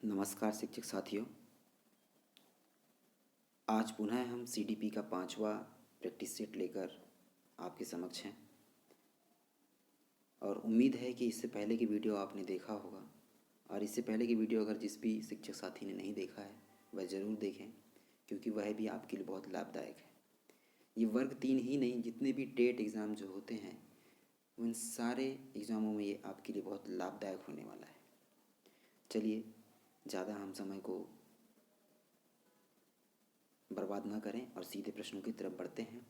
नमस्कार शिक्षक साथियों। आज पुनः हम सीडीपी का 5वां प्रैक्टिस सेट लेकर आपके समक्ष हैं और उम्मीद है कि इससे पहले की वीडियो आपने देखा होगा। और इससे पहले की वीडियो अगर जिस भी शिक्षक साथी ने नहीं देखा है वह ज़रूर देखें, क्योंकि वह भी आपके लिए बहुत लाभदायक है। ये वर्ग 3 ही नहीं, जितने भी टेट एग्ज़ाम जो होते हैं उन सारे एग्ज़ामों में ये आपके लिए बहुत लाभदायक होने वाला है। चलिए ज़्यादा हम समय को बर्बाद ना करें और सीधे प्रश्नों की तरफ बढ़ते हैं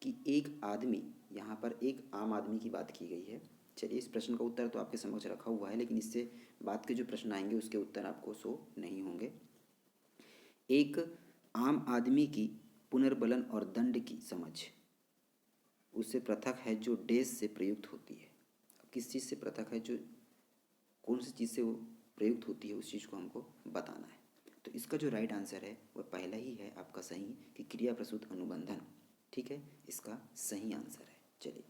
कि एक आदमी, यहाँ पर एक आम आदमी की बात की गई है। चलिए इस प्रश्न का उत्तर तो आपके समक्ष रखा हुआ है, लेकिन इससे बाद के जो प्रश्न आएंगे उसके उत्तर आपको शो नहीं होंगे। एक आम आदमी की पुनर्बलन और दंड की समझ उससे पृथक है जो डैश से प्रयुक्त होती है। अब किस चीज़ से पृथक है, जो कौन सी चीज़ से वो प्रयुक्त होती है, उस चीज़ को हमको बताना है। तो इसका जो राइट आंसर है वह पहला ही है आपका सही, कि क्रिया प्रसूत अनुबंधन। ठीक है, इसका सही आंसर है। चलिए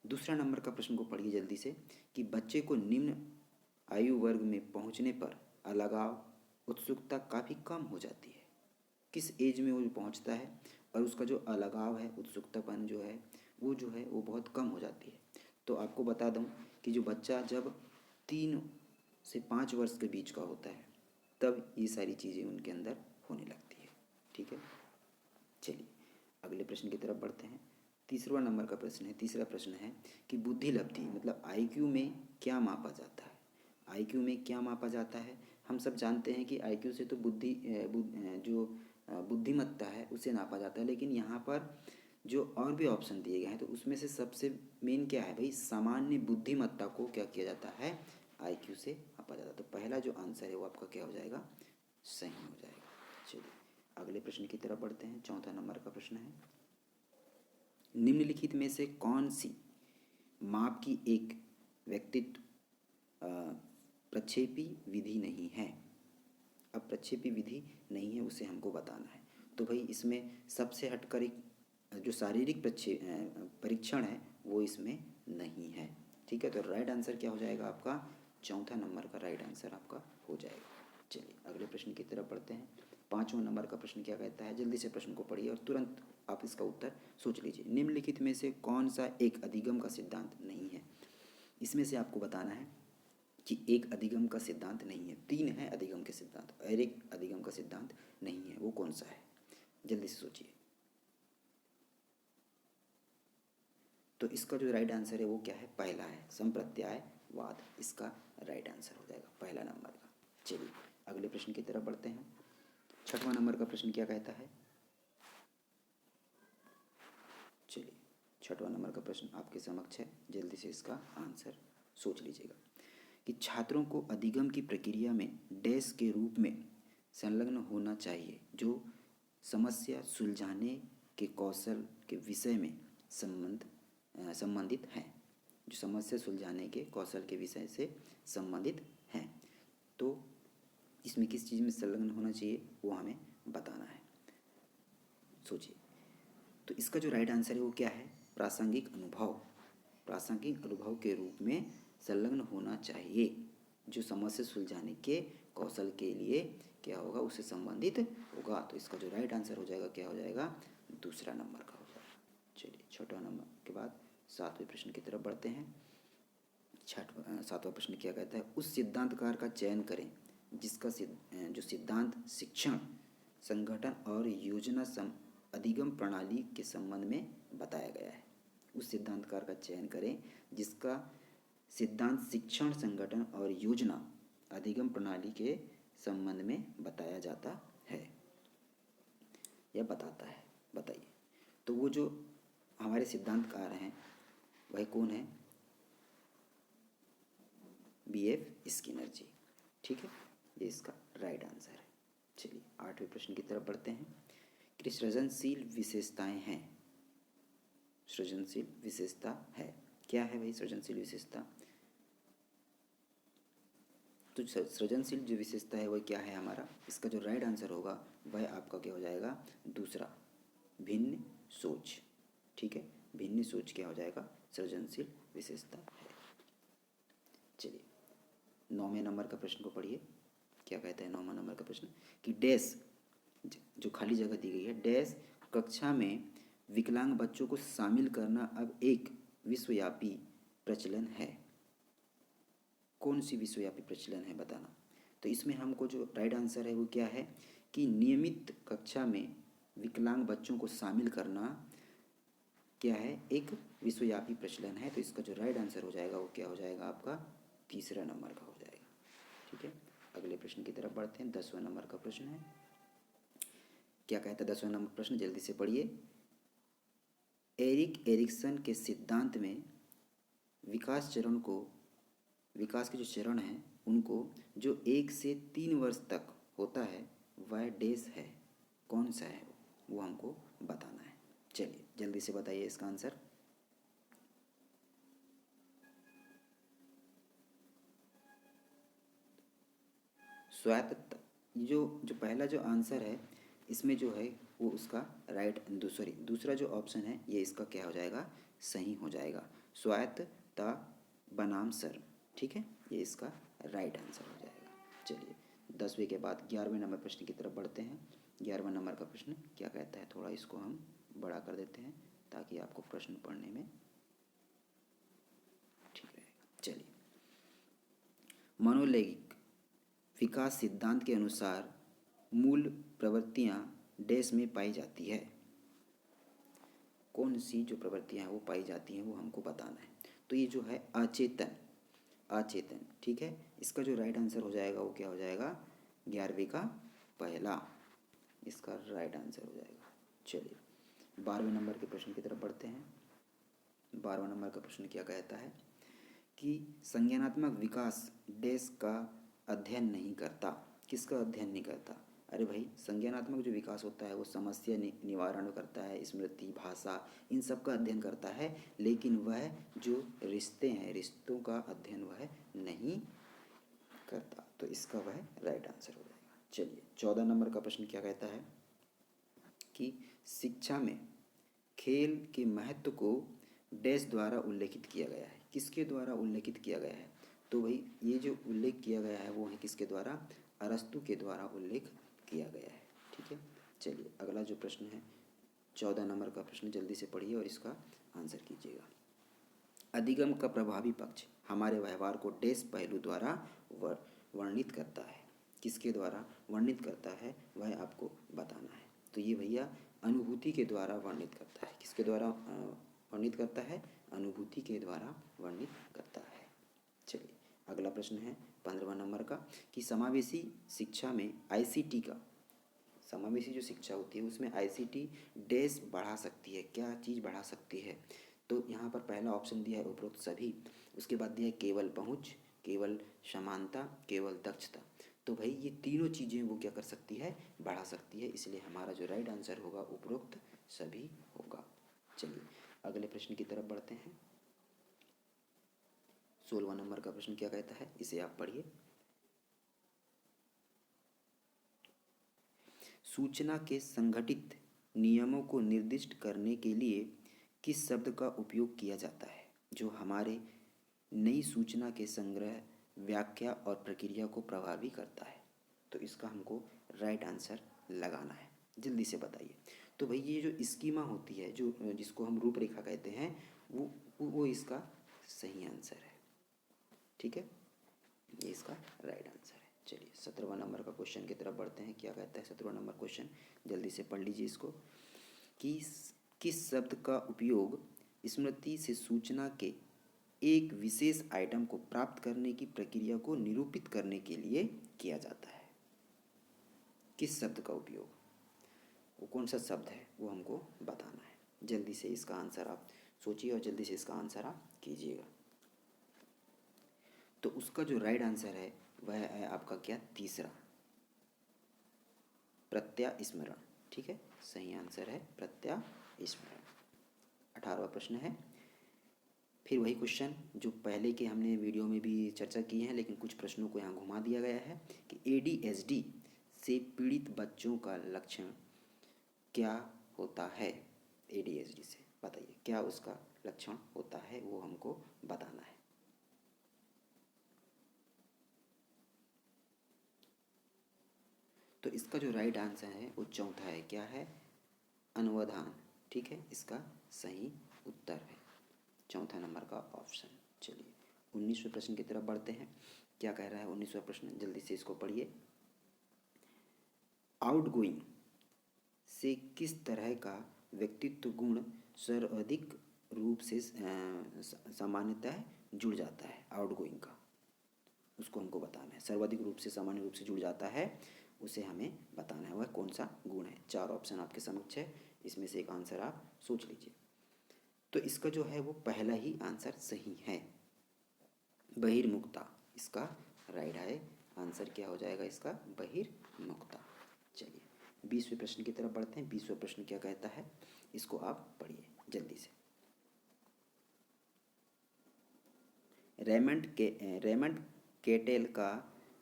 दूसरा नंबर का प्रश्न को पढ़िए जल्दी से, कि बच्चे को निम्न आयु वर्ग में पहुंचने पर अलगाव उत्सुकता काफ़ी कम हो जाती है। किस एज में वो पहुंचता है और उसका जो अलगाव है, उत्सुकतापन जो है वो बहुत कम हो जाती है। तो आपको बता दूं कि जो बच्चा जब 3 से 5 वर्ष के बीच का होता है तब ये सारी चीज़ें उनके अंदर होने लगती है। ठीक है, चलिए अगले प्रश्न की तरफ बढ़ते हैं। तीसरा नंबर का प्रश्न है, तीसरा प्रश्न है कि बुद्धि लब्धि मतलब आईक्यू में क्या मापा जाता है। आईक्यू में क्या मापा जाता है, हम सब जानते हैं कि आईक्यू से तो बुद्धिमत्ता है उसे नापा जाता है, लेकिन यहाँ पर जो और भी ऑप्शन दिए गए हैं तो उसमें से सबसे मेन क्या है भाई, सामान्य बुद्धिमत्ता को क्या किया जाता है, आईक्यू से नापा जाता है। तो पहला जो आंसर है वो आपका क्या हो जाएगा, सही हो जाएगा। चलिए अगले प्रश्न की तरफ बढ़ते हैं। चौथा नंबर का प्रश्न है, निम्नलिखित में से कौन सी माप की एक व्यक्तित्व प्रक्षेपी विधि नहीं है। अब प्रक्षेपी विधि नहीं है उसे हमको बताना है। तो भाई इसमें सबसे हटकर एक जो शारीरिक परीक्षण है वो इसमें नहीं है। ठीक है, तो राइट आंसर क्या हो जाएगा आपका, चौथा नंबर का राइट आंसर आपका हो जाएगा। चलिए अगले प्रश्न की तरफ बढ़ते हैं। 5वां नंबर का प्रश्न क्या कहता है, जल्दी से प्रश्न को पढ़िए और तुरंत आप इसका उत्तर सोच लीजिए। निम्नलिखित में से कौन सा एक अधिगम का सिद्धांत नहीं है। इसमें से आपको बताना है कि एक अधिगम का सिद्धांत नहीं है, 3 है अधिगम के सिद्धांत और एक अधिगम का सिद्धांत नहीं है, वो कौन सा है, जल्दी से सोचिए। तो इसका जो राइट आंसर है वो क्या है, पहला है, संप्रत्यायवाद इसका राइट आंसर हो जाएगा, पहला नंबर का। चलिए अगले प्रश्न की तरफ बढ़ते हैं। 6वां नंबर का प्रश्न क्या कहता है, चलिए 6वां नंबर का प्रश्न आपके समक्ष है, जल्दी से इसका आंसर सोच लीजिएगा। कि छात्रों को अधिगम की प्रक्रिया में डैश के रूप में संलग्न होना चाहिए जो समस्या सुलझाने के कौशल के विषय में संबंधित हैं, जो समस्या सुलझाने के कौशल के विषय से संबंधित हैं। तो इसमें किस चीज़ में संलग्न होना चाहिए वो हमें बताना है, सोचिए। तो इसका जो राइट आंसर है वो क्या है, प्रासंगिक अनुभव, प्रासंगिक अनुभव के रूप में संलग्न होना चाहिए जो समस्या सुलझाने के कौशल के लिए क्या होगा, उससे संबंधित होगा। तो इसका जो राइट आंसर हो जाएगा क्या हो जाएगा, दूसरा नंबर का हो जाएगा। चलिए 6वां नंबर के बाद 7वें प्रश्न की तरफ बढ़ते हैं। 7वां प्रश्न क्या कहता है, उस सिद्धांतकार का चयन करें जिसका जो सिद्धांत शिक्षण संगठन और योजना अधिगम प्रणाली के संबंध में बताया गया है। उस सिद्धांतकार का चयन करें जिसका सिद्धांत शिक्षण संगठन और योजना अधिगम प्रणाली के संबंध में बताया जाता है या बताता है, बताइए। तो वो जो हमारे सिद्धांतकार हैं वह कौन है, BF स्किनर जी। ठीक है, ये इसका राइट आंसर है। चलिए 8वें प्रश्न की तरफ बढ़ते हैं कि सृजनशील विशेषताएं हैं, सृजनशील विशेषता है, क्या है भाई सृजनशील विशेषता। तो सृजनशील जो विशेषता है वह क्या है हमारा, इसका जो राइट आंसर होगा वह आपका क्या हो जाएगा, दूसरा, भिन्न सोच। ठीक है, भिन्न सोच क्या हो जाएगा, सृजनशील विशेषता है। चलिए 9वें नंबर का प्रश्न को पढ़िए, क्या कहता है 9वां नंबर का प्रश्न कि डैश, जो खाली जगह दी गई है, डैश कक्षा में विकलांग बच्चों को शामिल करना अब एक विश्वव्यापी प्रचलन है। कौन सी विश्वव्यापी प्रचलन है बताना। तो इसमें हमको जो राइट आंसर है वो क्या है कि नियमित कक्षा में विकलांग बच्चों को शामिल करना क्या है, एक विश्वव्यापी प्रचलन है। तो इसका जो राइट आंसर हो जाएगा वो क्या हो जाएगा आपका 3रा नंबर का हो जाएगा। ठीक है, अगले प्रश्न की तरफ बढ़ते हैं। 10वां नंबर का प्रश्न है, क्या कहता है 10वां नंबर प्रश्न, जल्दी से पढ़िए। एरिक एरिक्सन के सिद्धांत में विकास के जो चरण हैं उनको जो 1 से 3 वर्ष तक होता है वह डैश है, कौन सा है वो हमको बताना है। चलिए जल्दी से बताइए इसका आंसर। स्वायत्त, जो जो पहला जो आंसर है इसमें जो है वो उसका राइट, दूसरा जो ऑप्शन है ये इसका क्या हो जाएगा, सही हो जाएगा। स्वायत्तता बनाम शर्म, ठीक है, ये इसका राइट आंसर हो जाएगा। चलिए 10वें के बाद 11वें नंबर प्रश्न की तरफ बढ़ते हैं। 11वां नंबर का प्रश्न क्या कहता है, थोड़ा इसको हम बड़ा कर देते हैं ताकि आपको प्रश्न पढ़ने में ठीक रहेगा। चलिए, मनोलैंगिक विकास सिद्धांत के अनुसार मूल प्रवृत्तियां डैश में पाई जाती है। कौन सी जो प्रवृत्तियां हैं वो पाई जाती हैं वो हमको बताना है। तो ये जो है अचेतन, ठीक है, इसका जो राइट आंसर हो जाएगा वो क्या हो जाएगा, 11वीं का पहला, इसका राइट आंसर हो जाएगा। चलिए 12वें नंबर के प्रश्न की तरफ बढ़ते हैं। 12वां नंबर का प्रश्न क्या कहता है कि संज्ञानात्मक विकास डैश का अध्ययन नहीं करता। किसका अध्ययन नहीं करता, अरे भाई संज्ञानात्मक जो विकास होता है वो समस्या निवारण करता है, स्मृति, भाषा, इन सब का अध्ययन करता है, लेकिन वह जो रिश्ते हैं, रिश्तों का अध्ययन वह नहीं करता। तो इसका वह राइट आंसर हो जाएगा। चलिए 14 नंबर का प्रश्न क्या कहता है कि शिक्षा में खेल के महत्व को डैश द्वारा उल्लेखित किया गया है। किसके द्वारा उल्लेखित किया गया है, तो भाई ये जो उल्लेख किया गया है वो है किसके द्वारा, अरस्तु के द्वारा उल्लेख किया गया है। ठीक है, चलिए अगला जो प्रश्न है 14 नंबर का प्रश्न, जल्दी से पढ़िए और इसका आंसर कीजिएगा। अधिगम का प्रभावी पक्ष हमारे व्यवहार को डैश पहलू द्वारा वर्णित करता है। किसके द्वारा वर्णित करता है वह आपको बताना है। तो ये भैया अनुभूति के द्वारा वर्णित करता है। किसके द्वारा वर्णित करता है, अनुभूति के द्वारा वर्णित करता है। चलिए अगला प्रश्न है 15वां नंबर का कि समावेशी शिक्षा में आईसीटी का, समावेशी जो शिक्षा होती है उसमें आईसीटी डैश बढ़ा सकती है, क्या चीज़ बढ़ा सकती है। तो यहाँ पर पहला ऑप्शन दिया है उपरोक्त सभी, उसके बाद दिया है केवल पहुँच, केवल समानता, केवल दक्षता। तो भाई ये तीनों चीज़ें वो क्या कर सकती है, बढ़ा सकती है, इसलिए हमारा जो राइट आंसर होगा उपरोक्त सभी होगा। चलिए अगले प्रश्न की तरफ बढ़ते हैं। 16वां नंबर का प्रश्न क्या कहता है, इसे आप पढ़िए। सूचना के संगठित नियमों को निर्दिष्ट करने के लिए किस शब्द का उपयोग किया जाता है जो हमारे नई सूचना के संग्रह, व्याख्या और प्रक्रिया को प्रभावी करता है। तो इसका हमको राइट आंसर लगाना है, जल्दी से बताइए। तो भाई ये जो स्कीमा होती है, जो जिसको हम रूपरेखा कहते हैं, वो इसका सही आंसर है। ठीक है, ये इसका राइट आंसर है। चलिए 17वां नंबर का क्वेश्चन की तरफ बढ़ते हैं। क्या कहता है 17वां नंबर क्वेश्चन, जल्दी से पढ़ लीजिए इसको कि किस शब्द का उपयोग स्मृति से सूचना के एक विशेष आइटम को प्राप्त करने की प्रक्रिया को निरूपित करने के लिए किया जाता है। किस शब्द का उपयोग, वो कौन सा शब्द है वो हमको बताना है। जल्दी से इसका आंसर आप सोचिए और जल्दी से इसका आंसर आप कीजिएगा। तो उसका जो राइट आंसर है वह है आपका क्या, तीसरा, प्रत्यास्मरण। ठीक है, सही आंसर है प्रत्यास्मरण। 18वां प्रश्न है, फिर वही क्वेश्चन जो पहले के हमने वीडियो में भी चर्चा की है, लेकिन कुछ प्रश्नों को यहाँ घुमा दिया गया है कि एडीएचडी से पीड़ित बच्चों का लक्षण क्या होता है। एडीएचडी से बताइए क्या उसका लक्षण होता है, वो हमको बताना है। तो इसका जो राइट आंसर है वो चौथा है, क्या है, अनवधान। ठीक है, इसका सही उत्तर है चौथा नंबर का ऑप्शन। चलिए 19वें प्रश्न की तरफ बढ़ते हैं। क्या कह रहा है 19वां प्रश्न, जल्दी से इसको पढ़िए। आउटगोइंग से किस तरह का व्यक्तित्व गुण सर्वाधिक रूप से सामान्यतः जुड़ जाता है? आउटगोइंग का उसको हमको बताना है, सर्वाधिक रूप से सामान्य रूप से जुड़ जाता है, उसे हमें बताना है, वह कौन सा गुण है। 4 ऑप्शन आपके समक्ष है, इसमें से एक आंसर आप सोच लीजिए। तो इसका जो है वो पहला ही आंसर सही है, बहिर्मुखता। इसका राइट है आंसर क्या हो जाएगा इसका, बहिर्मुखता। चलिए 20वें प्रश्न की तरफ बढ़ते हैं। 20वां प्रश्न क्या कहता है, इसको आप पढ़िए जल्दी से। रेमंड केटेल का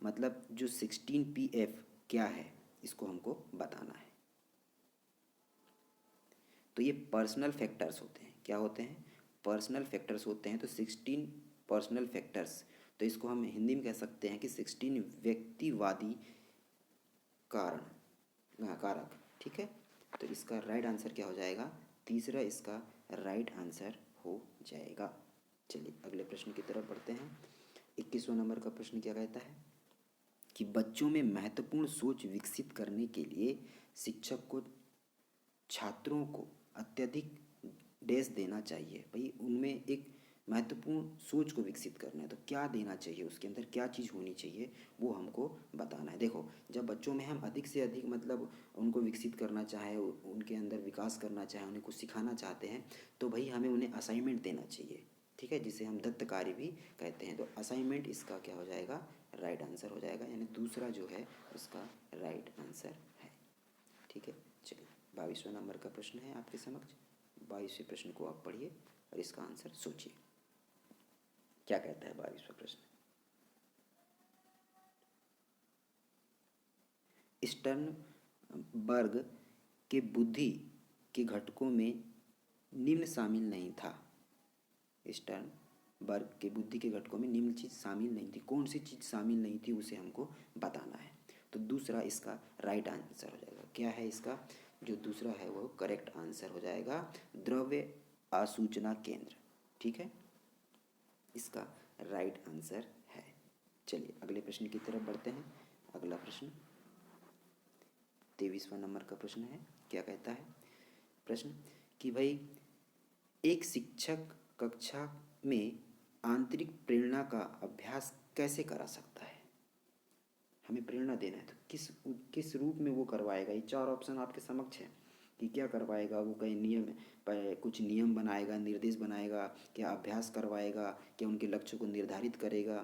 मतलब जो 16PF क्या है, इसको हमको बताना है। तो ये पर्सनल फैक्टर्स होते हैं, क्या होते हैं, पर्सनल फैक्टर्स होते हैं। तो 16 पर्सनल फैक्टर्स, तो इसको हम हिंदी में कह सकते हैं कि 16 व्यक्तिवादी कारक। ठीक है, तो इसका राइट आंसर क्या हो जाएगा, तीसरा इसका राइट आंसर हो जाएगा। चलिए अगले प्रश्न की तरफ बढ़ते हैं। 21वां नंबर का प्रश्न क्या कहता है कि बच्चों में महत्वपूर्ण सोच विकसित करने के लिए शिक्षक को छात्रों को अत्यधिक डैश देना चाहिए। भाई उनमें एक महत्वपूर्ण सोच को विकसित करना है तो क्या देना चाहिए, उसके अंदर क्या चीज़ होनी चाहिए, वो हमको बताना है। देखो जब बच्चों में हम अधिक से अधिक मतलब उनको विकसित करना चाहे, उनके अंदर विकास करना चाहे, उन्हें कुछ सिखाना चाहते हैं, तो भाई हमें उन्हें असाइनमेंट देना चाहिए। ठीक है, जिसे हम दत्त कार्य भी कहते हैं। तो असाइनमेंट इसका क्या हो जाएगा, राइट आंसर हो जाएगा, यानी दूसरा जो है उसका राइट आंसर है। ठीक है, चलिए 22वां नंबर का प्रश्न है आपके समक्ष। 22वें प्रश्न को आप पढ़िए और इसका आंसर सोचिए। क्या कहता है 22वां प्रश्न, स्टर्नबर्ग के बुद्धि के घटकों में निम्न शामिल नहीं था। स्टर्नबर्ग के बुद्धि के घटकों में निम्न चीज़ शामिल नहीं थी, कौन सी चीज़ शामिल नहीं थी उसे हमको बताना है। तो दूसरा इसका राइट आंसर हो जाएगा, क्या है इसका जो दूसरा है वो करेक्ट आंसर हो जाएगा, द्रव्य आसूचना केंद्र। ठीक है, इसका राइट आंसर है। चलिए अगले प्रश्न की तरफ बढ़ते हैं। अगला प्रश्न 23वां नंबर का प्रश्न है। क्या कहता है प्रश्न कि भाई एक शिक्षक कक्षा में आंतरिक प्रेरणा का अभ्यास कैसे करा सकता है? हमें प्रेरणा देना है तो किस रूप में वो करवाएगा। ये 4 ऑप्शन आपके समक्ष है कि क्या करवाएगा। वो कई नियम कुछ नियम बनाएगा, निर्देश बनाएगा, क्या अभ्यास करवाएगा, क्या उनके लक्ष्य को निर्धारित करेगा,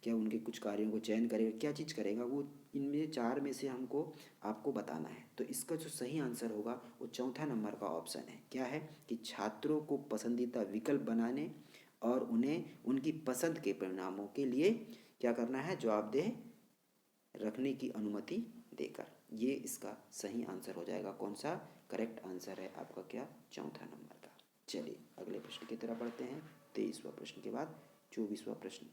क्या उनके कुछ कार्यों को चयन करेगा, क्या चीज़ करेगा वो, इनमें 4 में से हमको आपको बताना है। तो इसका जो सही आंसर होगा वो चौथा नंबर का ऑप्शन है, क्या है कि छात्रों को पसंदीदा विकल्प बनाने और उन्हें उनकी पसंद के परिणामों के लिए क्या करना है, जवाबदेह रखने की अनुमति देकर। ये इसका सही आंसर हो जाएगा। कौन सा करेक्ट आंसर है आपका, क्या, चौथा नंबर का। चलिए अगले प्रश्न की तरफ बढ़ते हैं। 23वां प्रश्न के बाद 24वां प्रश्न,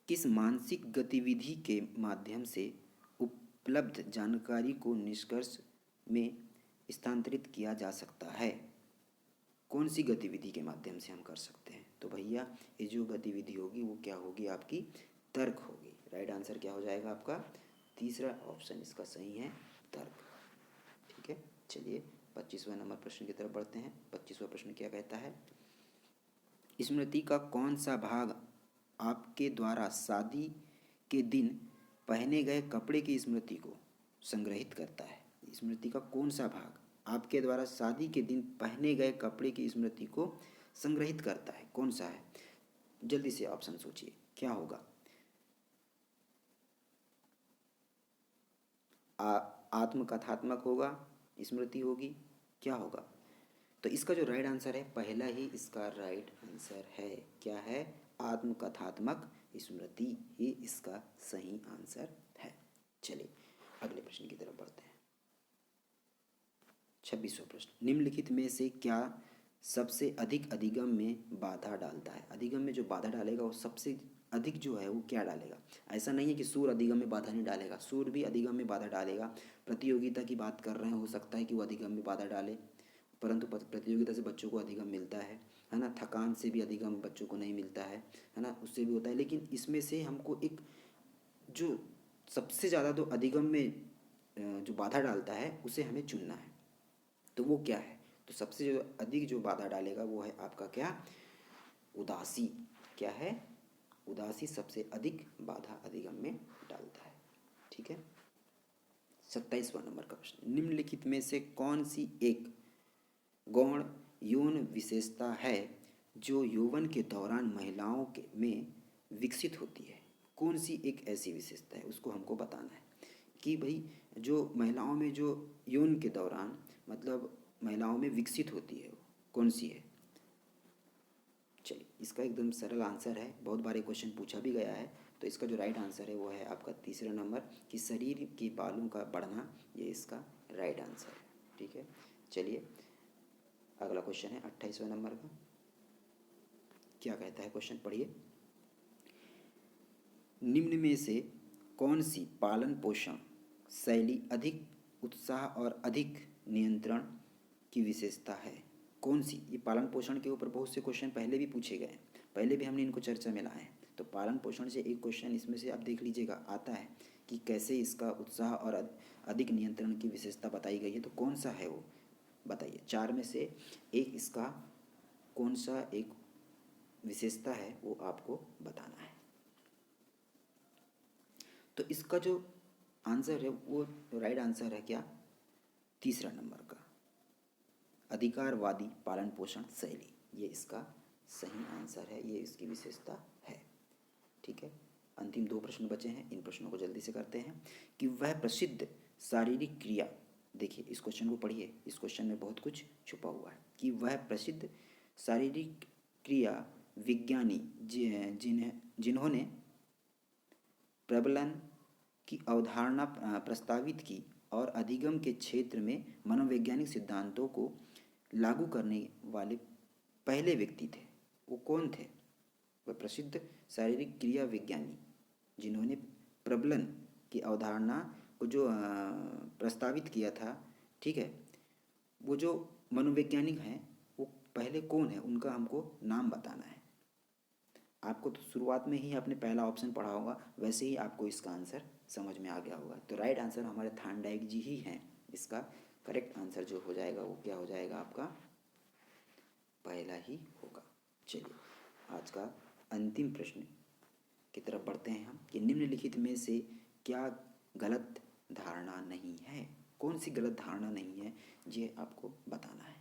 किस मानसिक गतिविधि के माध्यम से उपलब्ध जानकारी को निष्कर्ष में स्थानांतरित किया जा सकता है? कौन सी गतिविधि के माध्यम से हम कर सकते हैं? तो भैया ये जो गतिविधि होगी वो क्या होगी, आपकी तर्क होगी। राइट आंसर क्या हो जाएगा आपका, तीसरा ऑप्शन इसका सही है, तर्क। ठीक है, चलिए 25वां नंबर प्रश्न की तरफ बढ़ते हैं। 25वां प्रश्न क्या कहता है, स्मृति का कौन सा भाग आपके द्वारा शादी के दिन पहने गए कपड़े की स्मृति को संग्रहित करता है? स्मृति का कौन सा भाग आपके द्वारा शादी के दिन पहने गए कपड़े की स्मृति को संग्रहित करता है, कौन सा है? जल्दी से ऑप्शन सोचिए क्या होगा। आत्मकथात्मक होगा, स्मृति होगी, क्या होगा? तो इसका जो राइट आंसर है पहला ही इसका राइट आंसर है, क्या है, आत्मकथात्मक स्मृति ही इसका सही आंसर है। चलिए अगले प्रश्न की तरफ बढ़ते हैं। 26वां प्रश्न, निम्नलिखित में से क्या सबसे अधिक अधिगम में बाधा डालता है? अधिगम में जो बाधा डालेगा वो सबसे अधिक जो है वो क्या डालेगा। ऐसा नहीं है कि सूर अधिगम में बाधा नहीं डालेगा, सूर भी अधिगम में बाधा डालेगा। प्रतियोगिता की बात कर रहे हैं, हो सकता है कि वो अधिगम में बाधा डाले, परंतु प्रतियोगिता से बच्चों को अधिगम मिलता है ना। थकान से भी अधिगम बच्चों को नहीं मिलता है ना, उससे भी होता है। लेकिन इसमें से हमको एक जो सबसे ज़्यादा तो अधिगम में जो बाधा डालता है उसे हमें चुनना है। तो वो क्या है, तो सबसे जो अधिक जो बाधा डालेगा वो है आपका क्या, उदासी। क्या है, उदासी सबसे अधिक बाधा अधिगम में डालता है। ठीक है। 27वां नंबर का प्रश्न, निम्नलिखित में से कौन सी एक गौण यौन विशेषता है जो यौवन के दौरान महिलाओं के में विकसित होती है। कौन सी एक ऐसी विशेषता है, उसको हमको बताना है कि भाई जो महिलाओं में जो यौन के दौरान मतलब महिलाओं में विकसित होती है वो कौन सी है। चलिए, इसका एकदम सरल आंसर है, बहुत बार क्वेश्चन पूछा भी गया है। तो इसका जो राइट आंसर है वो है आपका तीसरा नंबर कि शरीर के बालों का बढ़ना, ये इसका राइट आंसर है। ठीक है। चलिए, अगला क्वेश्चन है 28वें नंबर का। क्या कहता है क्वेश्चन, पढ़िए। निम्न में से कौन सी पालन पोषण शैली अधिक उत्साह और अधिक नियंत्रण की विशेषता है। कौन सी, ये पालन पोषण के ऊपर बहुत से क्वेश्चन पहले भी पूछे गए हैं, पहले भी हमने इनको चर्चा में लाए हैं। तो पालन पोषण से एक क्वेश्चन इसमें से आप देख लीजिएगा आता है कि कैसे इसका उत्साह और अधिक नियंत्रण की विशेषता बताई गई है। तो कौन सा है वो बताइए, चार में से एक इसका कौन सा एक विशेषता है वो आपको बताना है। तो इसका जो आंसर है वो राइट आंसर है क्या, तीसरा नंबर का, अधिकारवादी पालन पोषण शैली, ये इसका सही आंसर है, ये इसकी विशेषता है। ठीक है। अंतिम दो प्रश्न बचे हैं, इन प्रश्नों को जल्दी से करते हैं कि वह प्रसिद्ध शारीरिक क्रिया, देखिए इस क्वेश्चन को पढ़िए, इस क्वेश्चन में बहुत कुछ छुपा हुआ है कि वह प्रसिद्ध शारीरिक क्रिया विज्ञानी जिन्होंने प्रबलन की अवधारणा प्रस्तावित की और अधिगम के क्षेत्र में मनोवैज्ञानिक सिद्धांतों को लागू करने वाले पहले व्यक्ति थे, वो कौन थे। वह प्रसिद्ध शारीरिक क्रिया विज्ञानी जिन्होंने प्रबलन की अवधारणा को जो प्रस्तावित किया था, ठीक है, वो जो मनोवैज्ञानिक हैं वो पहले कौन है, उनका हमको नाम बताना है। आपको तो शुरुआत में ही आपने पहला ऑप्शन पढ़ा होगा, वैसे ही आपको इसका आंसर समझ में आ गया होगा। तो राइट आंसर हमारे थार्नडाइक जी ही हैं। इसका करेक्ट आंसर जो हो जाएगा वो क्या हो जाएगा, आपका पहला ही होगा। चलिए, आज का अंतिम प्रश्न की तरफ बढ़ते हैं हम कि निम्नलिखित में से क्या गलत धारणा नहीं है। कौन सी गलत धारणा नहीं है, ये आपको बताना है।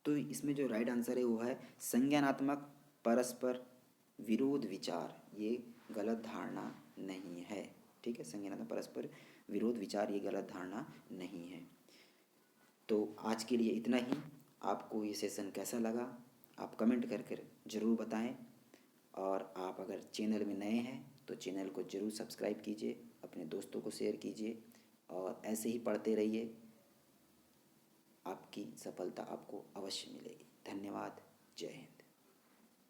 तो इसमें जो राइट आंसर है वो है संज्ञानात्मक परस्पर विरोध विचार, ये गलत धारणा नहीं है। ठीक है, संज्ञानात्मक परस्पर विरोध विचार ये गलत धारणा नहीं है। तो आज के लिए इतना ही। आपको ये सेशन कैसा लगा आप कमेंट करके ज़रूर बताएं, और आप अगर चैनल में नए हैं तो चैनल को ज़रूर सब्सक्राइब कीजिए, अपने दोस्तों को शेयर कीजिए और ऐसे ही पढ़ते रहिए। आपकी सफलता आपको अवश्य मिलेगी। धन्यवाद। जय हिंद।